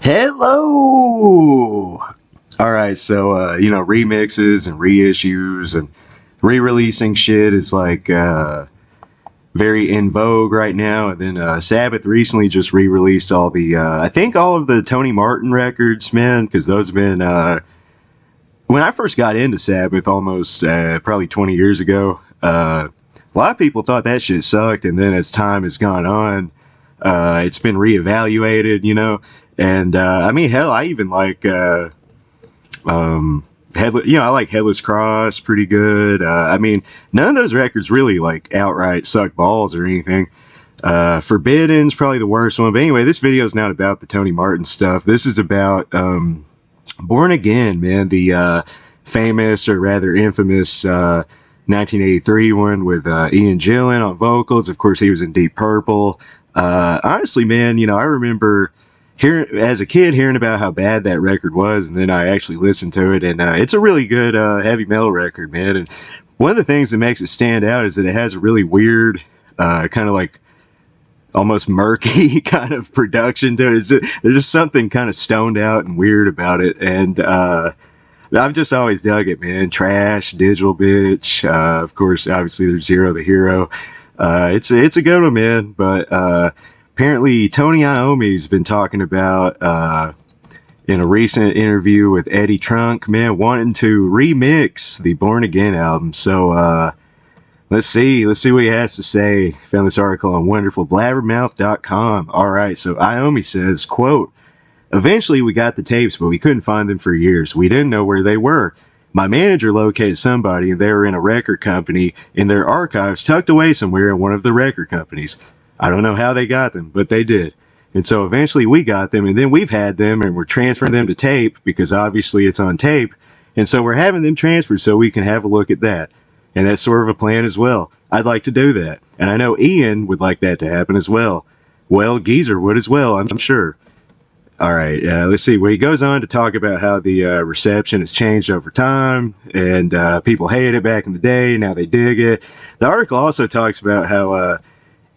Hello! Alright, so, remixes and reissues and re-releasing shit is like, very in vogue right now. And then, Sabbath recently just re-released all the, I think all of the Tony Martin records, man, because those have been, when I first got into Sabbath almost, probably 20 years ago, a lot of people thought that shit sucked, and then as time has gone on, it's been reevaluated, and I mean, hell, I even like I like Headless Cross pretty good. I mean, none of those records really like outright suck balls or anything. Forbidden's probably the worst one, but anyway, this video is not about the Tony Martin stuff. This is about Born Again, man, the famous or rather infamous 1983 one with Ian Gillan on vocals. Of course, he was in Deep Purple. Honestly, man, I remember as a kid hearing about how bad that record was, and then I actually listened to it, and it's a really good heavy metal record, man. And one of the things that makes it stand out is that it has a really weird, kind of like almost murky kind of production to it. There's just something kind of stoned out and weird about it, and I've just always dug it, man. Trash, digital bitch. Of course, obviously there's Zero the Hero. It's a good one, man. But apparently Tony IOMMI's been talking about in a recent interview with Eddie Trunk, man, wanting to remix the Born Again album. So let's see what he has to say. Found this article on wonderfulblabbermouth.com. All right, so IOMMI says, quote, "Eventually we got the tapes, but we couldn't find them for years. We didn't know where they were. My manager located somebody, and they were in a record company in their archives tucked away somewhere in one of the record companies. I don't know how they got them, but they did. And so eventually we got them, and then we've had them, and we're transferring them to tape because obviously it's on tape. And so we're having them transferred so we can have a look at that. And that's sort of a plan as well. I'd like to do that. And I know Ian would like that to happen as well. Well, Geezer would as well, I'm sure." All right, let's see. Well, he goes on to talk about how the reception has changed over time, and people hated it back in the day. Now they dig it. The article also talks about how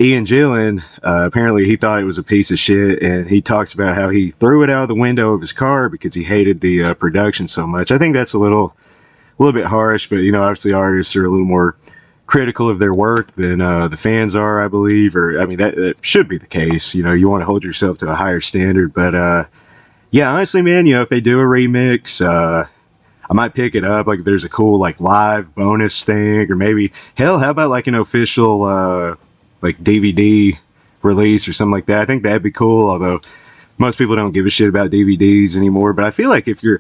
Ian Gillan, apparently he thought it was a piece of shit, and he talks about how he threw it out of the window of his car because he hated the production so much. I think that's a little bit harsh, but obviously artists are a little more critical of their work than the fans are, I believe, or I mean that should be the case. You want to hold yourself to a higher standard, but yeah, honestly, man, if they do a remix, I might pick it up. Like if there's a cool like live bonus thing, or maybe hell, how about like an official like DVD release or something like that. I think that'd be cool, although most people don't give a shit about DVDs anymore. But I feel like if you're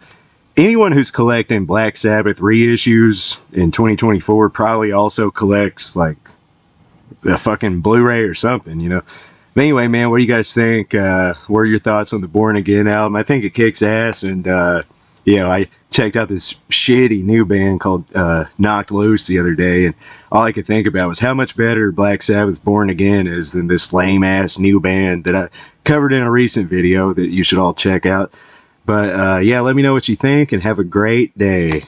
anyone who's collecting Black Sabbath reissues in 2024 probably also collects like a fucking Blu-ray or something, But anyway, man, what do you guys think? What are your thoughts on the Born Again album? I think it kicks ass, and I checked out this shitty new band called Knocked Loose the other day, and all I could think about was how much better Black Sabbath's Born Again is than this lame-ass new band that I covered in a recent video that you should all check out. But yeah, let me know what you think, and have a great day.